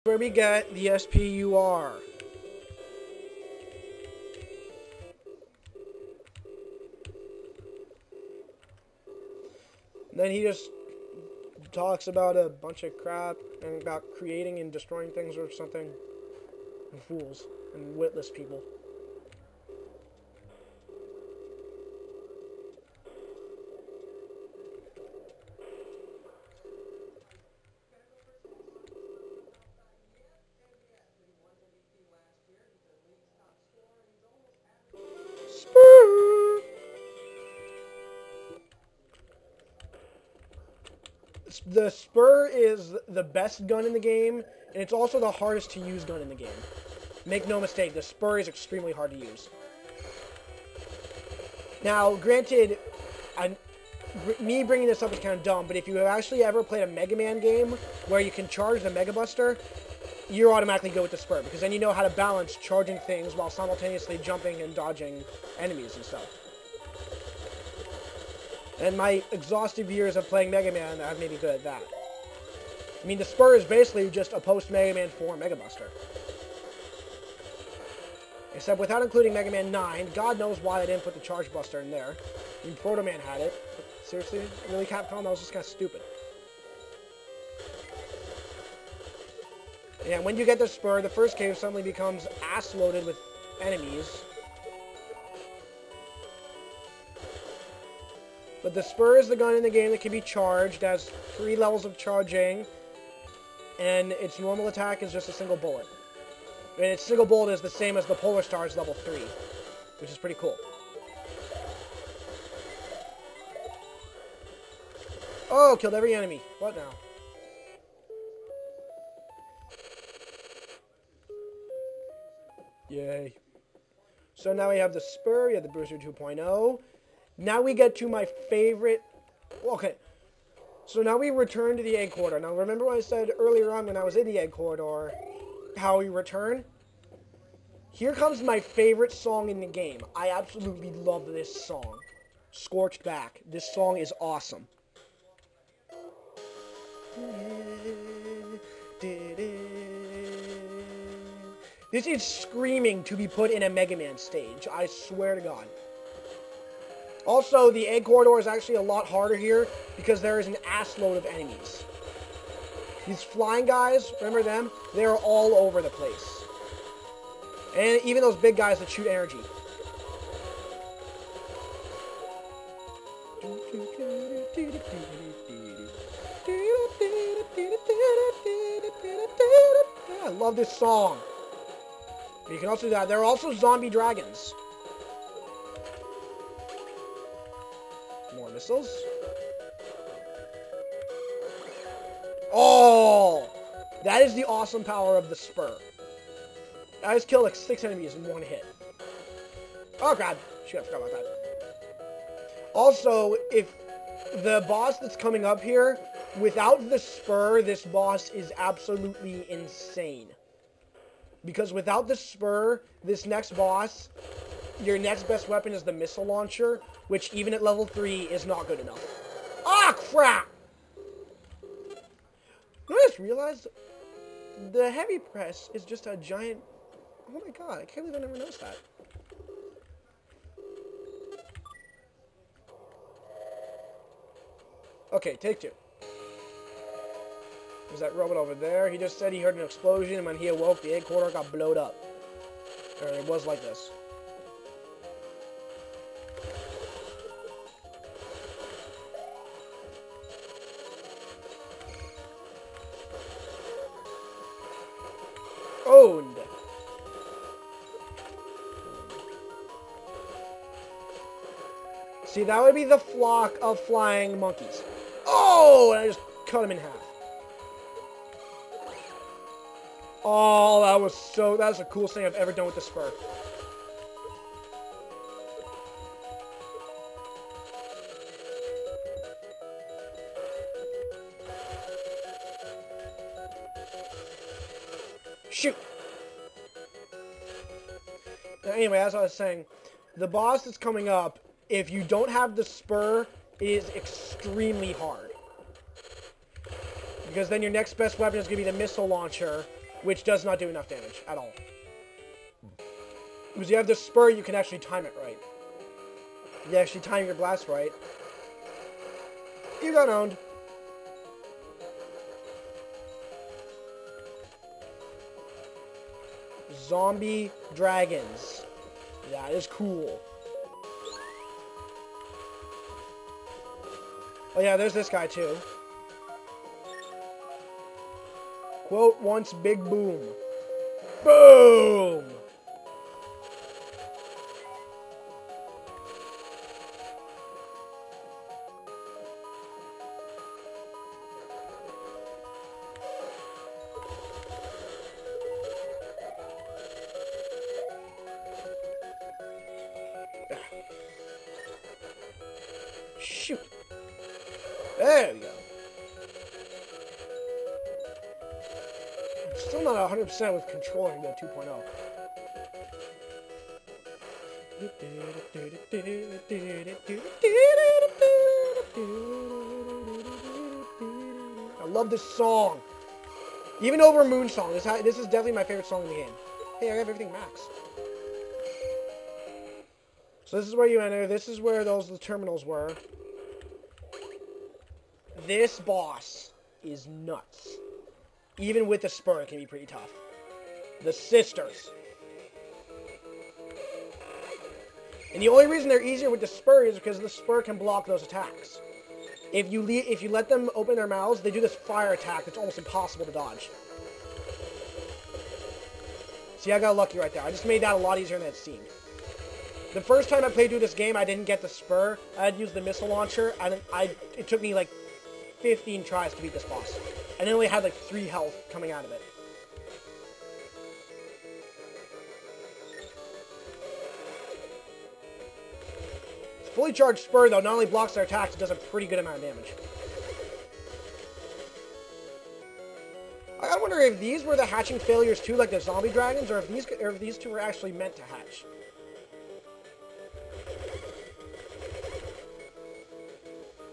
Where we get the SpuUuUuR. Then he just talks about a bunch of crap and about creating and destroying things or something. And fools and witless people. The SpuUuUuR is the best gun in the game, and it's also the hardest to use gun in the game. Make no mistake, the SpuUuUuR is extremely hard to use. Now, granted, me bringing this up is kind of dumb, but if you have actually ever played a Mega Man game where you can charge the Mega Buster, you're automatically good with the SpuUuUuR, because then you know how to balance charging things while simultaneously jumping and dodging enemies and stuff. And my exhaustive years of playing Mega Man have made me good at that. I mean, the SpuUuUuR is basically just a post-Mega Man 4 Mega Buster. Except without including Mega Man 9, God knows why I didn't put the Charge Buster in there. I mean, Proto Man had it. But seriously? Really, Capcom? That was just kind of stupid. Yeah, when you get the SpuUuUuR, the first cave suddenly becomes ass-loaded with enemies. But the SpuUuUuR is the gun in the game that can be charged. It has 3 levels of charging. And its normal attack is just a single bullet. And its single bullet is the same as the Polar Star's level 3. Which is pretty cool. Oh, killed every enemy. What now? Yay. So now we have the SpuUuUuR, we have the Bruiser 2.0. Now we get to my favorite... Okay. So now we return to the Egg Corridor. Now remember what I said earlier on when I was in the Egg Corridor, how we return? Here comes my favorite song in the game. I absolutely love this song. Scorched Back. This song is awesome. This is screaming to be put in a Mega Man stage. I swear to God. Also, the Egg Corridor is actually a lot harder here because there is an assload of enemies. These flying guys, remember them? They're all over the place. And even those big guys that shoot energy. I love this song. You can also do that. There are also zombie dragons. More missiles. Oh! That is the awesome power of the SpuUuUuR. I just killed like 6 enemies in one hit. Oh god. Shit, I forgot about that. Also, if the boss that's coming up here, without the SpuUuUuR, this boss is absolutely insane. Because without the SpuUuUuR, this next boss, your next best weapon is the missile launcher, which even at level 3 is not good enough. Ah, crap! You know, I just realized the heavy press is just a giant... Oh my god, I can't believe I never noticed that. Okay, take 2. There's that robot over there. He just said he heard an explosion, and when he awoke, the Egg Corridor got blowed up. Or it was like this. Owned. See, that would be the flock of flying monkeys. Oh, and I just cut him in half. Oh, that was the coolest thing I've ever done with the SpuUuUuR. Shoot! Anyway, as I was saying, the boss that's coming up, if you don't have the SpuUuUuR, is extremely hard. Because then your next best weapon is going to be the missile launcher, which does not do enough damage at all. Because you have the spur, you can actually time it right. You actually time your blast right. You got owned. Zombie dragons. That is cool. Oh yeah, there's this guy too. Quote once big boom. Boom! Shoot. There we go. I'm still not 100% with controlling the 2.0. I love this song. Even over Moon Song. This is definitely my favorite song in the game. Hey, I have everything max. So this is where you enter. This is where the terminals were. This boss is nuts. Even with the spur, it can be pretty tough. The sisters. And the only reason they're easier with the spur is because the spur can block those attacks. If you let them open their mouths, they do this fire attack that's almost impossible to dodge. See, I got lucky right there. I just made that a lot easier than it seemed. The first time I played through this game, I didn't get the spur. I had used the missile launcher, and it took me like 15 tries to beat this boss. And I only had like 3 health coming out of it. Fully charged spur, though, not only blocks their attacks, it does a pretty good amount of damage. I gotta wonder if these were the hatching failures too, like the zombie dragons, or if these two were actually meant to hatch.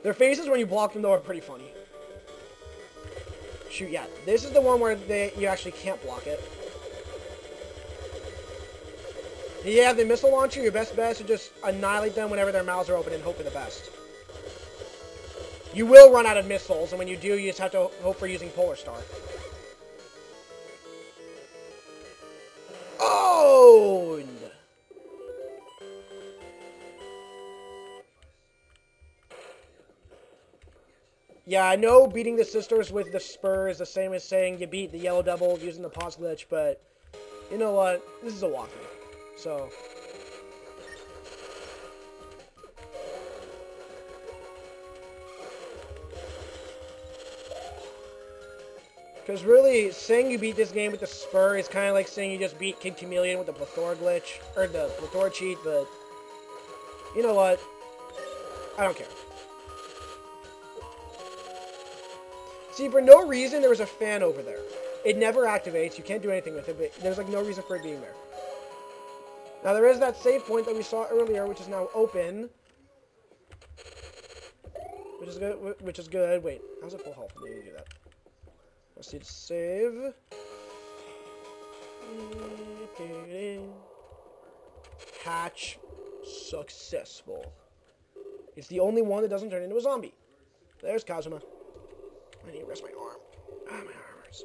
Their faces when you block them, though, are pretty funny. Shoot, yeah. This is the one where you actually can't block it. Yeah, the missile launcher, your best bet is to just annihilate them whenever their mouths are open and hope for the best. You will run out of missiles, and when you do, you just have to hope for using Polar Star. Oh! Yeah, I know beating the sisters with the spur is the same as saying you beat the yellow devil using the pause glitch, but you know what? This is a walkthrough. So, because really, saying you beat this game with the spur is kind of like saying you just beat King Chameleon with the plethora glitch, or the plethora cheat, but you know what? I don't care. See, for no reason, there was a fan over there. It never activates, you can't do anything with it, but there's like no reason for it being there. Now, there is that save point that we saw earlier, which is now open. Which is good. Wait, how's it full health? Let me do that. Let's see to save. Hatch successful. It's the only one that doesn't turn into a zombie. There's Kazuma. I need to rest my arm. Ah, my arm hurts.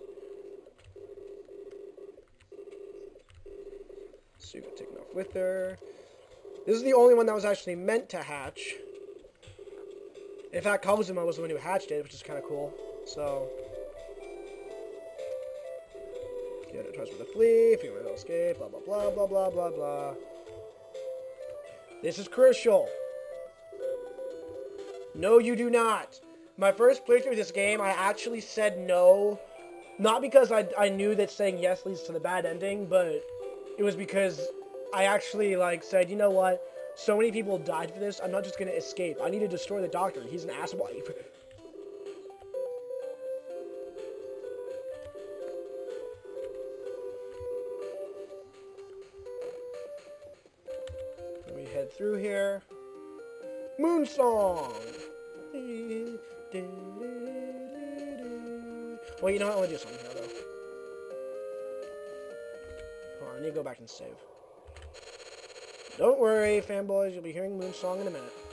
Super taken off with her. This is the only one that was actually meant to hatch. In fact, Kazuma was the one who hatched it, which is kind of cool. So, get it tries with a flee, figure out escape, blah blah blah blah blah blah blah. This is crucial. No, you do not. My first playthrough of this game, I actually said no. Not because I knew that saying yes leads to the bad ending, but it was because I actually, said, you know what? So many people died for this, I'm not just going to escape. I need to destroy the doctor. He's an asswipe. Let me head through here. Moon Song! Well, you know what? I want to do something here, though. I need to go back and save. Don't worry, fanboys. You'll be hearing Moonsong in a minute.